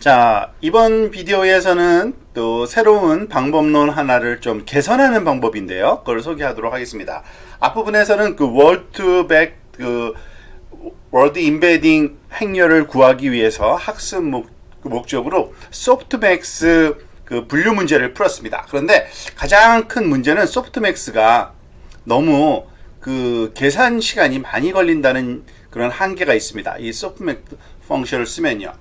자, 이번 비디오에서는 또 새로운 방법론 하나를 좀 개선하는 방법인데요. 그걸 소개하도록 하겠습니다. 앞부분에서는 그 월드2백 월드 임베딩 행렬을 구하기 위해서 학습 목적으로 소프트맥스 그 분류 문제를 풀었습니다. 그런데 가장 큰 문제는 소프트맥스가 너무 그 계산 시간이 많이 걸린다는 그런 한계가 있습니다. 이 소프트맥스 펑션을 쓰면요.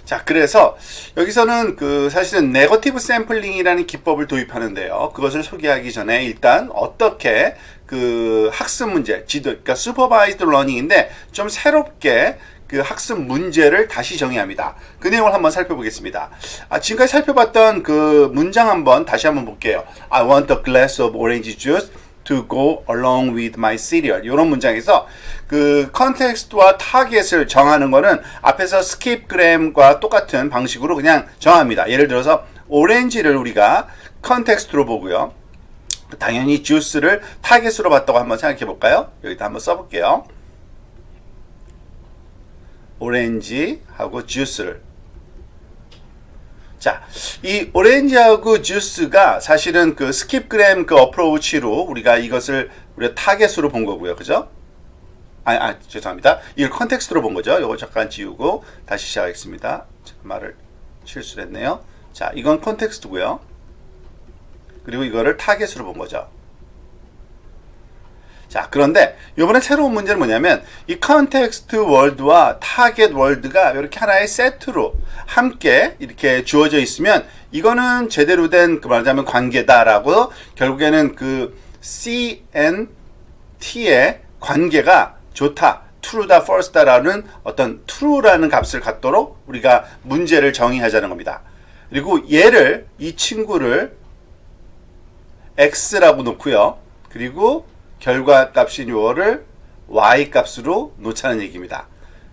자, 그래서 여기서는 그 사실은 네거티브 샘플링이라는 기법을 도입하는데요. 그것을 소개하기 전에 일단 어떻게 그 학습 문제, 그러니까 슈퍼바이즈드 러닝인데 좀 새롭게 그 학습 문제를 다시 정의합니다. 그 내용을 한번 살펴보겠습니다. 지금까지 살펴봤던 그 문장 한번 다시 한번 볼게요. I want a glass of orange juice to go along with my cereal. 이런 문장에서 그 컨텍스트와 타겟을 정하는 거는 앞에서 스킵그램과 똑같은 방식으로 그냥 정합니다. 예를 들어서 오렌지를 우리가 컨텍스트로 보고요. 당연히 주스를 타겟으로 봤다고 한번 생각해 볼까요? 여기다 한번 써볼게요. 오렌지하고 주스를. 자, 이 오렌지하고 주스가 사실은 그 스킵그램 그 어프로치로 우리가 이것을 우리가 타겟으로 본 거고요. 그죠? 죄송합니다. 이걸 컨텍스트로 본 거죠. 이거 잠깐 지우고 다시 시작하겠습니다. 말을 실수했네요. 자, 이건 컨텍스트고요. 그리고 이거를 타겟으로 본 거죠. 자, 그런데 이번에 새로운 문제는 뭐냐면 이 컨텍스트 월드와 타겟 월드가 이렇게 하나의 세트로 함께 이렇게 주어져 있으면 이거는 제대로 된 그 말하자면 관계다라고 결국에는 그 CNT의 관계가 좋다, true다, false다라는 어떤 true라는 값을 갖도록 우리가 문제를 정의하자는 겁니다. 그리고 얘를 이 친구를 x라고 놓고요. 그리고 결과 값인 요거를 y 값으로 놓자는 얘기입니다.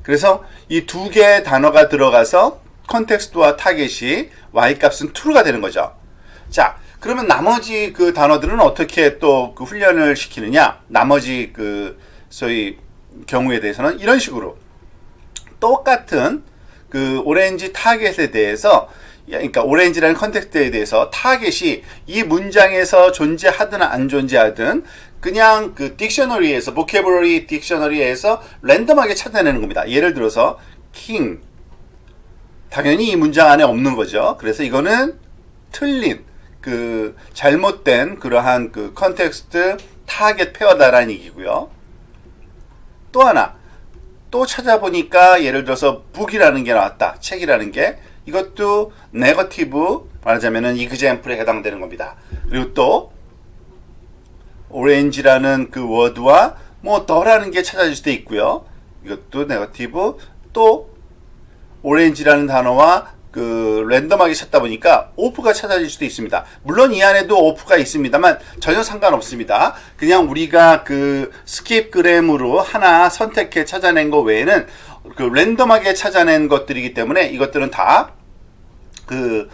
그래서 이 두 개의 단어가 들어가서 컨텍스트와 타겟이 y 값은 true가 되는 거죠. 자, 그러면 나머지 그 단어들은 어떻게 또 그 훈련을 시키느냐? 나머지 그 소위 경우에 대해서는 이런 식으로 똑같은 그 오렌지 타겟에 대해서, 그러니까 오렌지라는 컨텍스트에 대해서 타겟이 이 문장에서 존재하든 안 존재하든 그냥 그 딕셔너리에서 보캐블러리 딕셔너리에서 랜덤하게 찾아내는 겁니다. 예를 들어서 king, 당연히 이 문장 안에 없는 거죠. 그래서 이거는 틀린 그 잘못된 그러한 그 컨텍스트 타겟 페어다라는 얘기고요. 또 하나 또 찾아보니까 예를 들어서 북이라는 게 나왔다, 책이라는 게, 이것도 네거티브 말하자면은 이그젬플에 해당되는 겁니다. 그리고 또 오렌지라는 그 워드와 뭐 더라는 게 찾아질 수도 있고요. 이것도 네거티브. 또 오렌지라는 단어와 그 랜덤하게 찾다 보니까 오프가 찾아질 수도 있습니다. 물론 이 안에도 오프가 있습니다만 전혀 상관없습니다. 그냥 우리가 그 스킵그램으로 하나 선택해 찾아낸 거 외에는 그 랜덤하게 찾아낸 것들이기 때문에 이것들은 다 그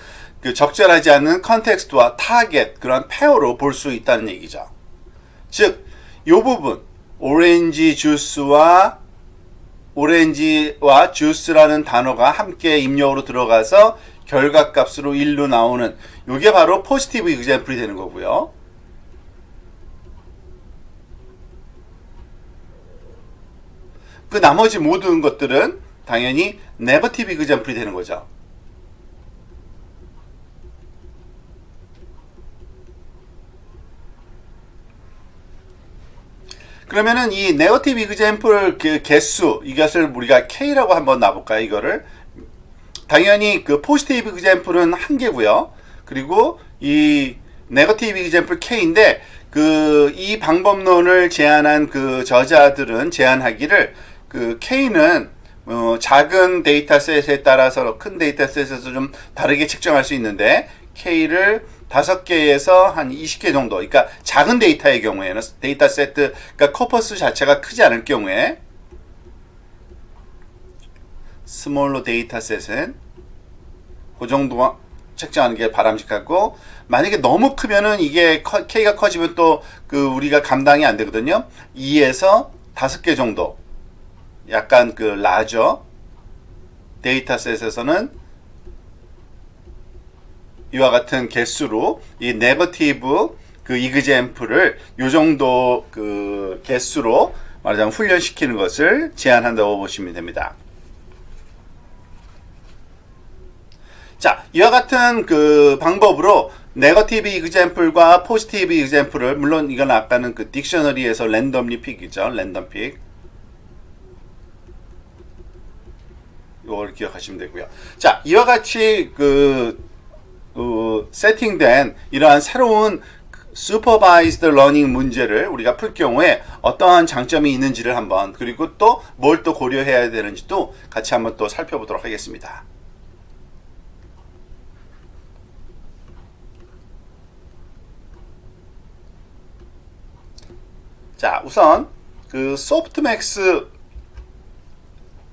적절하지 않은 컨텍스트와 타겟 그런 페어로 볼 수 있다는 얘기죠. 즉, 이 부분 오렌지 주스와 주스라는 단어가 함께 입력으로 들어가서 결과값으로 1로 나오는 이게 바로 포지티브 이그젬플이 되는 거고요. 그 나머지 모든 것들은 당연히 네거티브 이그젬플이 되는 거죠. 그러면은 이 네거티브 이그젬플 그 개수, 이것을 우리가 K라고 한번 놔볼까요? 이거를 당연히 그 포지티브 이그젬플은 한 개고요. 그리고 이 네거티브 이그젬플 K인데 그 이 방법론을 제안한 그 저자들은 제안하기를 그 K는 작은 데이터셋에 따라서 큰 데이터셋에서 좀 다르게 측정할 수 있는데 K를 5개에서 한 20개 정도, 그러니까 작은 데이터의 경우에는 데이터 세트, 그러니까 코퍼스 자체가 크지 않을 경우에 스몰로 데이터 셋은 그 정도 측정하는 게 바람직하고, 만약에 너무 크면은 이게 K가 커지면 또 그 우리가 감당이 안 되거든요. 2에서 5개 정도, 약간 그 라저 데이터셋에서는 이와 같은 개수로 이 네거티브 그 이그젬플을 요 정도 그 개수로 말하자면 훈련시키는 것을 제한한다고 보시면 됩니다. 자, 이와 같은 그 방법으로 네거티브 이그젬플과 포지티브 이그젬플을, 물론 이건 아까는 그 딕셔너리에서 랜덤리 픽이죠. 랜덤 픽. 이걸 기억하시면 되고요. 자, 이와 같이 세팅된 이러한 새로운 슈퍼바이즈드 러닝 문제를 우리가 풀 경우에 어떠한 장점이 있는지를 한번, 그리고 또 뭘 또 고려해야 되는지도 같이 한번 또 살펴보도록 하겠습니다. 자, 우선 그 소프트맥스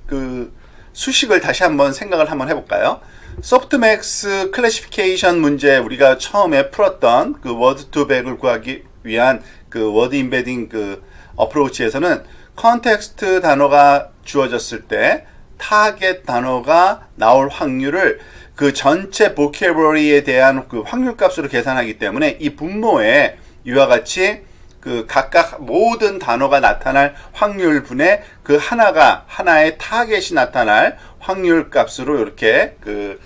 그 수식을 다시 한번 생각을 한번 해볼까요? 소프트맥스 클래시피케이션 문제, 우리가 처음에 풀었던 그 워드 투백을 구하기 위한 그 워드 임베딩 그 어프로치에서는 컨텍스트 단어가 주어졌을 때 타겟 단어가 나올 확률을 그 전체 보캐버리에 대한 그 확률 값으로 계산하기 때문에 이 분모에 이와 같이 그 각각 모든 단어가 나타날 확률분의 그 하나의 타겟이 나타날 확률 값으로 이렇게 그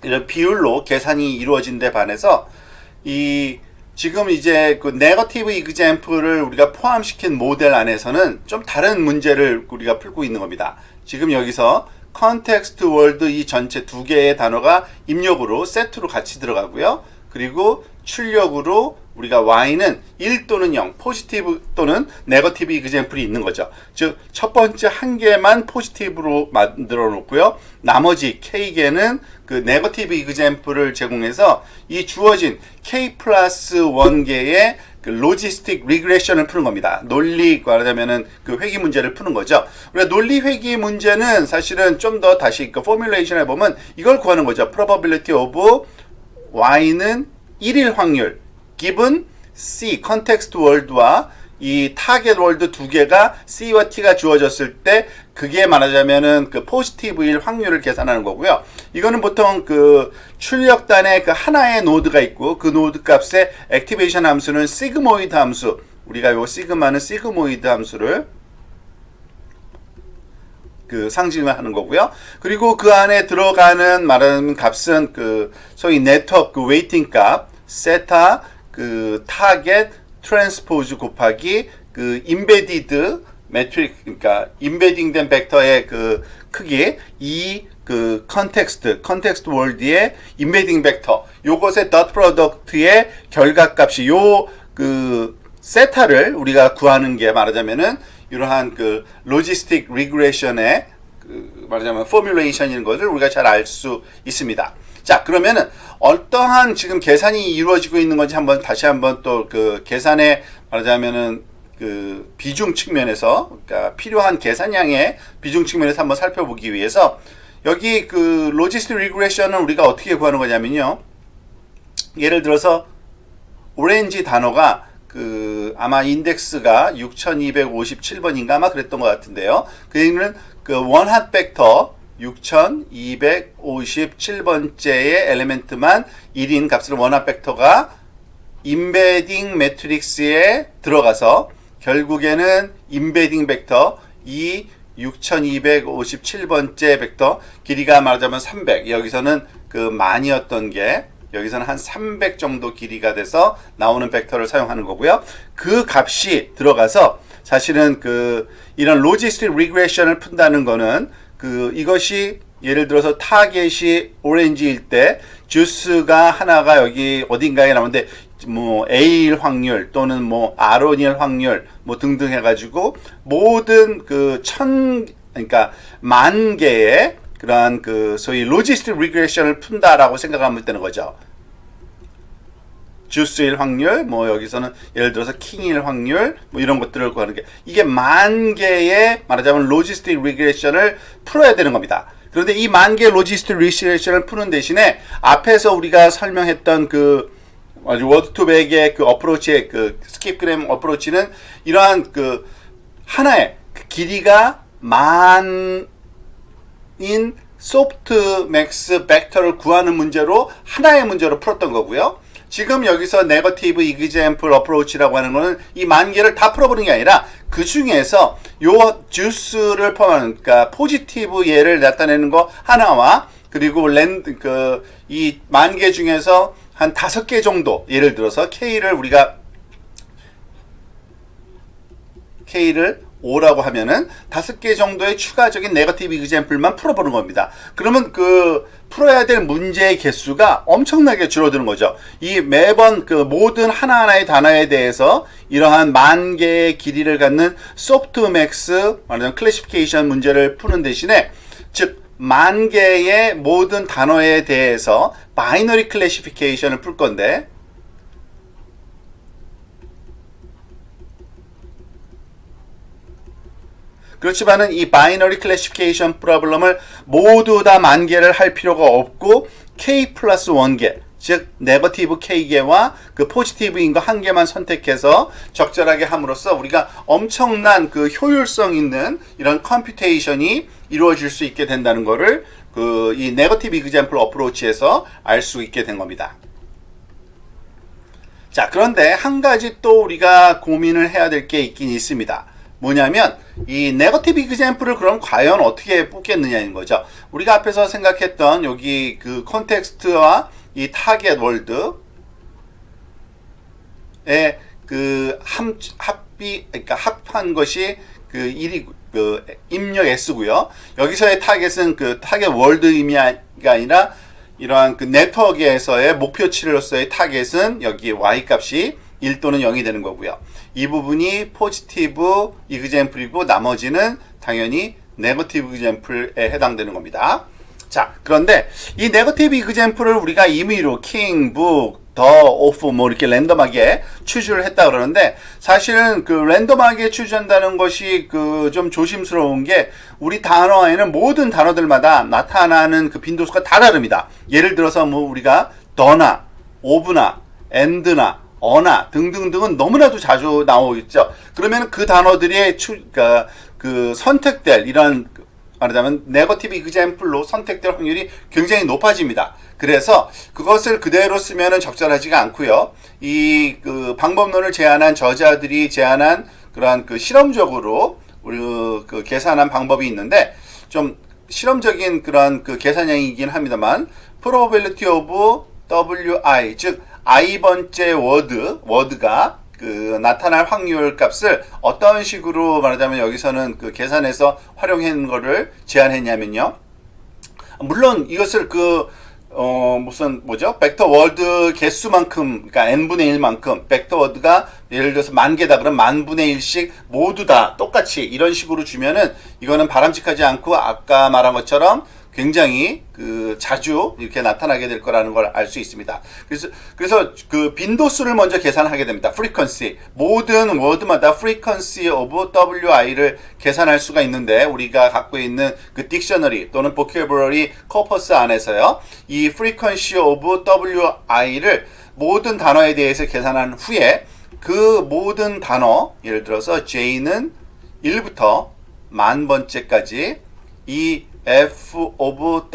이런 비율로 계산이 이루어진 데 반해서 이 지금 이제 그 네거티브 이그젬플을 우리가 포함시킨 모델 안에서는 좀 다른 문제를 우리가 풀고 있는 겁니다. 지금 여기서 컨텍스트 월드 이 전체 두 개의 단어가 입력으로 세트로 같이 들어가고요. 그리고 출력으로 우리가 y는 1 또는 0, 포지티브 또는 네거티브 이그젬플이 있는 거죠. 즉, 첫 번째 한 개만 포지티브로 만들어 놓고요. 나머지 k개는 그 네거티브 이그젬플을 제공해서 이 주어진 k 플러스 1개의 그 로지스틱 리그레션을 푸는 겁니다. 논리 말하자면은 그 회귀 문제를 푸는 거죠. 우리가 논리 회귀 문제는 사실은 좀 더 다시 그 포뮬레이션 해보면 이걸 구하는 거죠. probability of y는 1일 확률 given C, 컨텍스트 월드와 이 타겟 월드 두 개가 C와 T가 주어졌을 때 그게 말하자면은 그 포지티브일 확률을 계산하는 거고요. 이거는 보통 그 출력단에 그 하나의 노드가 있고 그 노드 값의 액티베이션 함수는 시그모이드 함수, 우리가 요 시그마는 시그모이드 함수를 그 상징을 하는 거고요. 그리고 그 안에 들어가는 말하는 값은 그 소위 네트워크 그 웨이팅 값, 세타 그 타겟 트랜스포즈 곱하기 그 임베디드 매트릭, 그러니까 임베딩된 벡터의 그 크기, 이 그 컨텍스트 월드의 임베딩 벡터, 요것의 덧 프로덕트의 결과값이 요 그 세타를 우리가 구하는 게 말하자면은 이러한 그 로지스틱 리그레션의 그 말하자면 포뮬레이션인 것을 우리가 잘 알 수 있습니다. 자, 그러면은 어떠한 지금 계산이 이루어지고 있는 건지 한번 다시 한번 또 그 계산의 말하자면은 그 비중 측면에서, 그러니까 필요한 계산량의 비중 측면에서 한번 살펴보기 위해서 여기 그 로지스틱 리그레션은 우리가 어떻게 구하는 거냐면요. 예를 들어서 오렌지 단어가 그 아마 인덱스가 6257번인가 아마 그랬던 것 같은데요. 그 얘기는 그 원핫 벡터 6257번째의 엘리멘트만 1인 값을 원핫 벡터가 임베딩 매트릭스에 들어가서 결국에는 임베딩 벡터 이 6257번째 벡터 길이가 말하자면 300, 여기서는 그 만이었던 게 여기서는 한 300 정도 길이가 돼서 나오는 벡터를 사용하는 거고요. 그 값이 들어가서 사실은 그 이런 로지스틱 리그레션을 푼다는 거는 그 이것이 예를 들어서 타겟이 오렌지일 때 주스가 하나가 여기 어딘가에 나오는데 뭐 A일 확률 또는 뭐 R원일 확률 뭐 등등 해가지고 모든 그 그러니까 만 개의 그러한 그 소위 로지스틱 리그레션을 푼다라고 생각하면 되는 거죠. 주스일 확률, 뭐 여기서는 예를 들어서 킹일 확률, 뭐 이런 것들을 구하는 게 이게 만 개의 말하자면 로지스틱 리그레션을 풀어야 되는 겁니다. 그런데 이 만 개의 로지스틱 리그레션을 푸는 대신에 앞에서 우리가 설명했던 그 아주 워드 투 백의 그 어프로치의 그 스킵그램 어프로치는 이러한 그 하나의 그 길이가 만인 소프트맥스 벡터를 구하는 문제로 하나의 문제로 풀었던 거고요. 지금 여기서 네거티브 이그젬플 어프로치라고 하는 거는 이 만 개를 다 풀어보는 게 아니라 그 중에서 요 주스를 포함하는, 그러니까 포지티브 예를 나타내는 거 하나와 그리고 이 만 개 중에서 한 5개 정도, 예를 들어서 K를 5라고 하면은 5개 정도의 추가적인 네거티브 이그젬플만 풀어보는 겁니다. 그러면 그 풀어야 될 문제의 개수가 엄청나게 줄어드는 거죠. 이 매번 그 모든 하나하나의 단어에 대해서 이러한 만 개의 길이를 갖는 소프트맥스 말하자면 클래시피케이션 문제를 푸는 대신에, 즉 만 개의 모든 단어에 대해서 바이너리 클래시피케이션을 풀 건데, 그렇지만은 이 바이너리 클래시피케이션 프로블럼을 모두 다 만 개를 할 필요가 없고 K 플러스 1개, 즉 네거티브 K개와 그 포지티브인 거 한 개만 선택해서 적절하게 함으로써 우리가 엄청난 그 효율성 있는 이런 컴퓨테이션이 이루어질 수 있게 된다는 거를 그 이 네거티브 이그젬플 어프로치에서 알 수 있게 된 겁니다. 자, 그런데 한 가지 또 우리가 고민을 해야 될 게 있긴 있습니다. 뭐냐면 이 네거티브 이그젬플을 그럼 과연 어떻게 뽑겠느냐는 거죠. 우리가 앞에서 생각했던 여기 그 컨텍스트와 이 타겟 월드의 그 그러니까 합한 것이 그 입력 S고요. 여기서의 타겟은 그 타겟 월드 의미가 아니라 이러한 그 네트워크에서의 목표치로서의 타겟은 여기 Y 값이 1 또는 0이 되는 거고요. 이 부분이 포지티브 이그젬플이고 나머지는 당연히 네거티브 이그젬플에 해당되는 겁니다. 자, 그런데 이 네거티브 이그젬플을 우리가 임의로 king, book, the, of 뭐 이렇게 랜덤하게 추주를 했다 그러는데, 사실은 그 랜덤하게 추주한다는 것이 그 좀 조심스러운 게, 우리 단어에는 모든 단어들마다 나타나는 그 빈도수가 다 다릅니다. 예를 들어서 뭐 우리가 the나 of나 and나 어나 등등등은 너무나도 자주 나오겠죠. 그러면 그 단어들의 그 선택될 이런, 말하자면 네거티브 이그젬플로 선택될 확률이 굉장히 높아집니다. 그래서 그것을 그대로 쓰면은 적절하지가 않고요. 이 그 방법론을 제안한 저자들이 제안한 그러한 그 실험적으로 우리 그 계산한 방법이 있는데, 좀 실험적인 그런 그 계산형이긴 합니다만, probability of wi, 즉 i번째 워드가 그 나타날 확률 값을 어떤 식으로 말하자면 여기서는 그 계산해서 활용한 거를 제안했냐면요. 물론 이것을 무슨 뭐죠? 벡터 월드 개수만큼, 그러니까 n분의 1만큼 벡터 월드가 예를 들어서 만 개다 그러면 만분의 1씩 모두 다 똑같이 이런 식으로 주면은 이거는 바람직하지 않고 아까 말한 것처럼 굉장히 그 자주 이렇게 나타나게 될 거라는 걸 알 수 있습니다. 그래서 그 빈도수를 먼저 계산하게 됩니다. frequency, 모든 워드마다 frequency of wi를 계산할 수가 있는데, 우리가 갖고 있는 그 딕셔너리 또는 vocabulary corpus 안에서요, 이 frequency of wi를 모든 단어에 대해서 계산한 후에 그 모든 단어, 예를 들어서 j는 1부터 만 번째까지 이 f of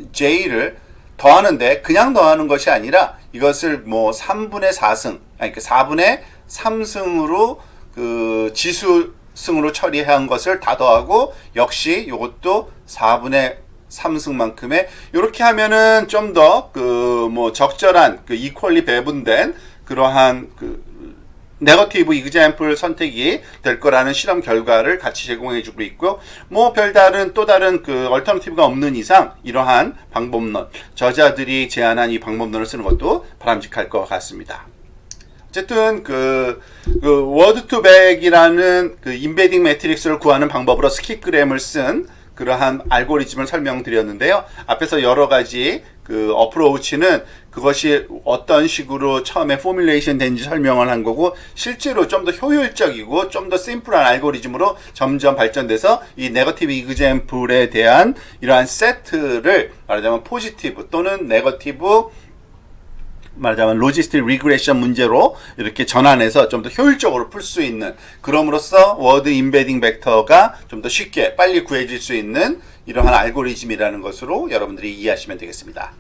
wj를 더하는데, 그냥 더하는 것이 아니라 이것을 뭐 3분의 4승, 아니 그 4분의 3승으로 그 지수승으로 처리한 것을 다 더하고, 역시 이것도 4분의 3승만큼의, 이렇게 하면은 좀 더 그 뭐 적절한 그 이퀄리 배분된 그러한 그 네거티브 이그젬플 선택이 될 거라는 실험 결과를 같이 제공해 주고 있고, 뭐 별다른 또 다른 그 얼터너티브가 없는 이상 이러한 방법론, 저자들이 제안한 이 방법론을 쓰는 것도 바람직할 것 같습니다. 어쨌든 그 워드 투 백이라는 그 임베딩 매트릭스를 구하는 방법으로 스킵그램을 쓴 그러한 알고리즘을 설명드렸는데요. 앞에서 여러 가지 그 어프로치는 그것이 어떤 식으로 처음에 포뮬레이션 된지 설명을 한 거고, 실제로 좀 더 효율적이고 좀 더 심플한 알고리즘으로 점점 발전돼서 이 네거티브 이그젬플에 대한 이러한 세트를 말하자면 포지티브 또는 네거티브 말하자면 로지스틱 리그레션 문제로 이렇게 전환해서 좀 더 효율적으로 풀 수 있는, 그럼으로써 워드 임베딩 벡터가 좀 더 쉽게 빨리 구해질 수 있는 이러한 알고리즘이라는 것으로 여러분들이 이해하시면 되겠습니다.